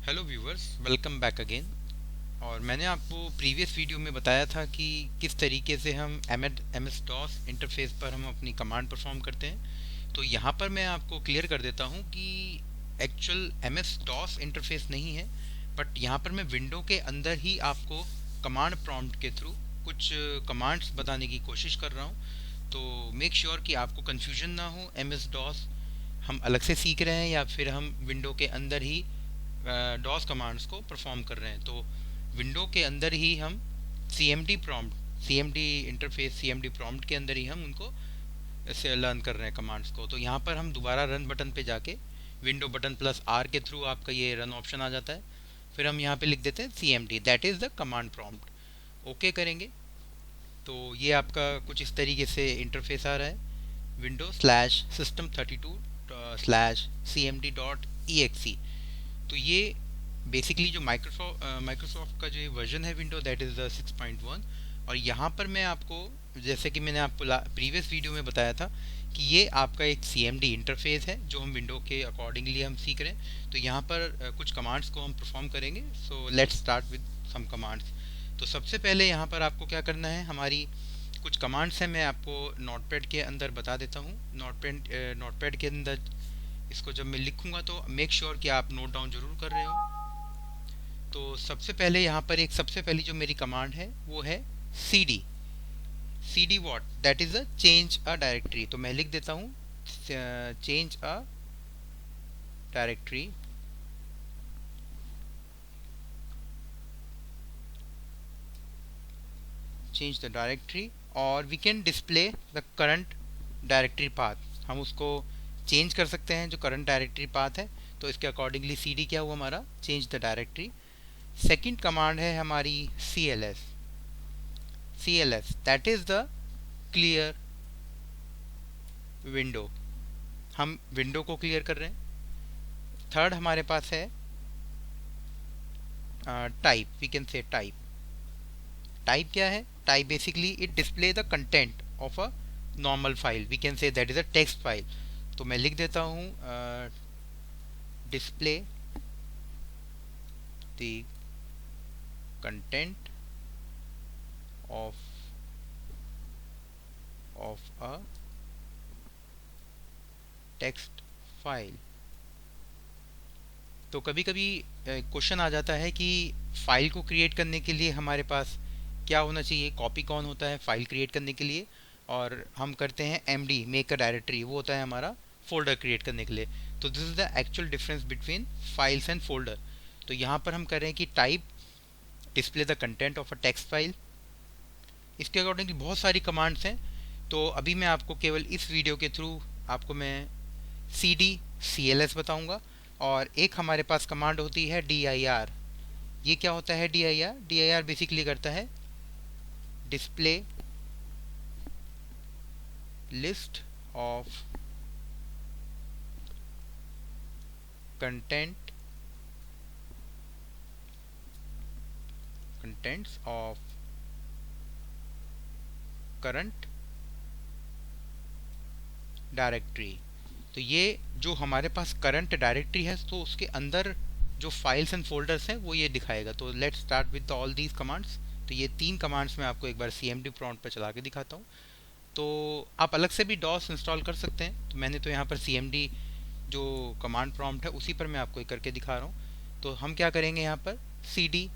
Hello viewers, welcome back again. और मैंने आपको प्रीवियस वीडियो में बताया था कि किस तरीके से हम एम एस डॉस इंटरफेस पर हम अपनी कमांड परफॉर्म करते हैं। तो यहाँ पर मैं आपको क्लियर कर देता हूँ कि एक्चुअल एम एस डॉस इंटरफेस नहीं है, बट यहाँ पर मैं विंडो के अंदर ही आपको कमांड प्रॉम्प्ट के थ्रू कुछ कमांड्स बताने की कोशिश कर रहा हूँ। तो मेक श्योर कि आपको कन्फ्यूजन ना हो, एम एस डॉस हम अलग से सीख रहे हैं या फिर हम विंडो के अंदर ही डॉस कमांड्स को परफॉर्म कर रहे हैं। तो विंडो के अंदर ही हम C M D interface C M D prompt के अंदर ही हम उनको ऐसे लर्न कर रहे हैं कमांड्स को। तो यहाँ पर हम दोबारा रन बटन पे जाके विंडो बटन प्लस आर के थ्रू आपका ये रन ऑप्शन आ जाता है। फिर हम यहाँ पे लिख देते हैं C M D, that is the command prompt. Okay करेंगे तो ये आपका कुछ इस तरीके से इंटरफेस आ रहा है, window slash system 32 slash C M D dot E X E. तो ये बेसिकली जो माइक्रोसॉफ्ट का जो वर्जन है विंडो, दैट इज़ द 6.1। और यहाँ पर मैं आपको, जैसे कि मैंने आपको प्रीवियस वीडियो में बताया था कि ये आपका एक CMD इंटरफेस है जो हम विंडो के अकॉर्डिंगली हम सीख रहे हैं। तो यहाँ पर कुछ कमांड्स को हम परफॉर्म करेंगे। So let's start with some commands. तो सबसे पहले यहाँ पर आपको क्या करना है, हमारी कुछ कमांड्स हैं, मैं आपको नोटपैड के अंदर बता देता हूँ। नोटपैड के अंदर इसको जब मैं लिखूंगा तो मेक श्योर कि आप नोट डाउन जरूर कर रहे हो। तो सबसे पहले यहाँ पर सबसे पहली जो मेरी कमांड है वो है cd। cd what, that is a change a directory. तो मैं लिख देता हूँ change a directory, change the directory, और we can display the current directory path. हम उसको चेंज कर सकते हैं जो करंट डायरेक्टरी पाथ है। तो इसके अकॉर्डिंगली cd क्या हुआ हमारा, change the directory. Second command है हमारी cls that is the clear window, हम विंडो को क्लियर कर रहे हैं। थर्ड हमारे पास है type, we can say type. Type क्या है, type basically it display the content of a normal file, we can say that is a text file. तो मैं लिख देता हूँ display the content of a text file. तो कभी कभी क्वेश्चन आ जाता है कि फाइल को क्रिएट करने के लिए हमारे पास क्या होना चाहिए, कॉपी कौन होता है फाइल क्रिएट करने के लिए, और हम करते हैं MD मेक अ डायरेक्टरी, वो होता है हमारा फोल्डर क्रिएट करने के लिए। तो this is the actual difference between files and folder. तो यहाँ पर हम कर रहे हैं कि type display the content of a text file. इसके अकॉर्डिंग बहुत सारी कमांड्स हैं, तो अभी मैं आपको केवल इस वीडियो के थ्रू आपको मैं CLS बताऊंगा। और एक हमारे पास कमांड होती है dir। ये क्या होता है dir बेसिकली करता है display list of contents of current directory. तो ये जो हमारे पास करंट डायरेक्टरी है तो उसके अंदर जो फाइल्स एंड फोल्डर्स हैं वो ये दिखाएगा। तो let's start with all these commands. तो ये 3 कमांड्स मैं आपको एक बार CMD प्रॉम्प्ट पर चला के दिखाता हूँ। तो आप अलग से भी डॉस इंस्टॉल कर सकते हैं। तो मैंने तो यहाँ पर CMD जो कमांड प्रॉम्प्ट है उसी पर मैं आपको एक करके दिखा रहा हूँ। तो हम क्या करेंगे, यहाँ पर cd,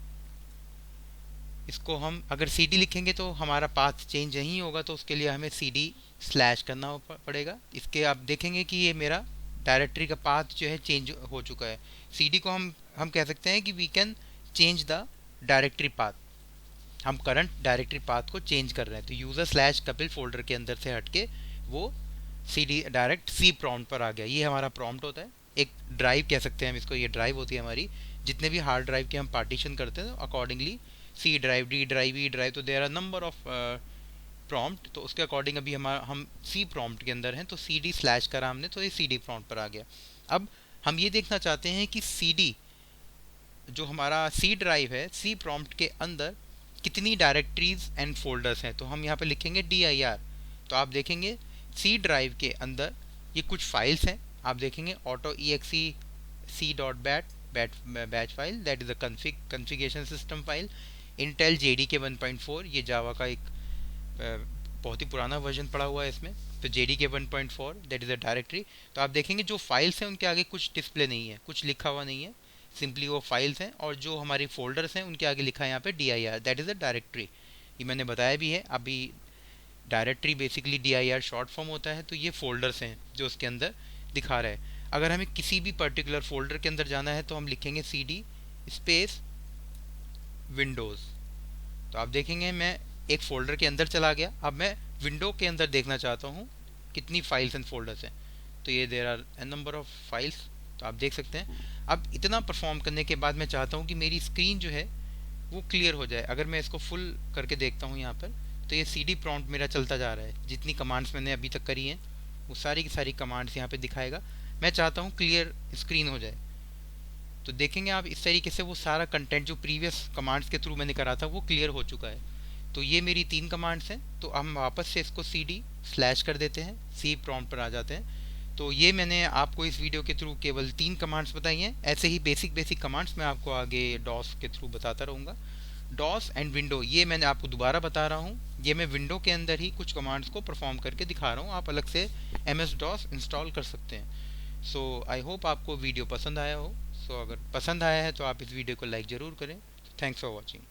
इसको हम अगर cd लिखेंगे तो हमारा पाथ चेंज नहीं होगा, तो उसके लिए हमें cd स्लैश करना पड़ेगा। इसके आप देखेंगे कि ये मेरा डायरेक्टरी का पाथ जो है चेंज हो चुका है। cd को हम कह सकते हैं कि we can change the directory path, हम करंट डायरेक्टरी पाथ को चेंज कर रहे हैं। तो यूज़र स्लैश कपिल फोल्डर के अंदर से हटके वो cd डायरेक्ट C प्रॉम्प्ट पर आ गया। ये हमारा प्रॉम्प्ट होता है, एक ड्राइव कह सकते हैं हम इसको, ये ड्राइव होती है हमारी। जितने भी हार्ड ड्राइव के हम पार्टीशन करते हैं accordingly C drive, D drive, E drive, तो there are number of prompt. तो उसके अकॉर्डिंग अभी हम C प्रॉम्प्ट के अंदर हैं, तो cd स्लैश करा हमने तो ये cd प्रॉम्प्ट पर आ गया। अब हम ये देखना चाहते हैं कि cd जो हमारा C ड्राइव है, C प्रॉम्प्ट के अंदर कितनी डायरेक्टरीज एंड फोल्डर्स हैं। तो हम यहाँ पे लिखेंगे dir। तो आप देखेंगे C ड्राइव के अंदर ये कुछ फाइल्स हैं, आप देखेंगे auto exe c.bat, batch file, that is a configuration system file. Intel JDK 1.4, ये जावा का एक बहुत ही पुराना वर्जन पड़ा हुआ है इसमें। तो JDK 1.4 that is a directory. तो आप देखेंगे जो फाइल्स हैं उनके आगे कुछ डिस्प्ले नहीं है, कुछ लिखा हुआ नहीं है, सिंपली वो फाइल्स हैं। और जो हमारी फोल्डर्स हैं उनके आगे लिखा है यहाँ पे DIR, that is a directory. ये मैंने बताया भी है अभी। Directory basically DIR short form होता है। तो ये फोल्डर्स हैं जो उसके अंदर दिखा रहा है। अगर हमें किसी भी पर्टिकुलर फोल्डर के अंदर जाना है तो हम लिखेंगे CD स्पेस विंडोज़। तो आप देखेंगे मैं एक फ़ोल्डर के अंदर चला गया। अब मैं विंडो के अंदर देखना चाहता हूँ कितनी फाइल्स एंड फोल्डर्स हैं। तो ये there are an number of files. तो आप देख सकते हैं। अब इतना परफॉर्म करने के बाद मैं चाहता हूँ कि मेरी स्क्रीन जो है वो क्लियर हो जाए। अगर मैं इसको फुल करके देखता हूँ यहाँ पर, तो ये CD प्रॉम्प्ट मेरा चलता जा रहा है। जितनी कमांड्स मैंने अभी तक करी हैं वो सारी की सारी कमांड्स यहाँ पे दिखाएगा। मैं चाहता हूँ क्लियर स्क्रीन हो जाए। तो देखेंगे आप इस तरीके से वो सारा कंटेंट जो प्रीवियस कमांड्स के थ्रू मैंने करा था वो क्लियर हो चुका है। तो ये मेरी 3 कमांड्स हैं। तो हम वापस से इसको CD स्लैश कर देते हैं, C प्रॉम्प्ट पर आ जाते हैं। तो ये मैंने आपको इस वीडियो के थ्रू केवल 3 कमांड्स बताई हैं। ऐसे ही बेसिक कमांड्स मैं आपको आगे डॉस के थ्रू बताता रहूँगा। डॉस एंड विंडो ये मैंने आपको दोबारा बता रहा हूँ। ये मैं विंडो के अंदर ही कुछ कमांड्स को परफॉर्म करके दिखा रहा हूँ। आप अलग से MS DOS इंस्टॉल कर सकते हैं। सो आई होप आपको वीडियो पसंद आया हो। सो अगर पसंद आया है तो आप इस वीडियो को लाइक ज़रूर करें। Thanks for watching.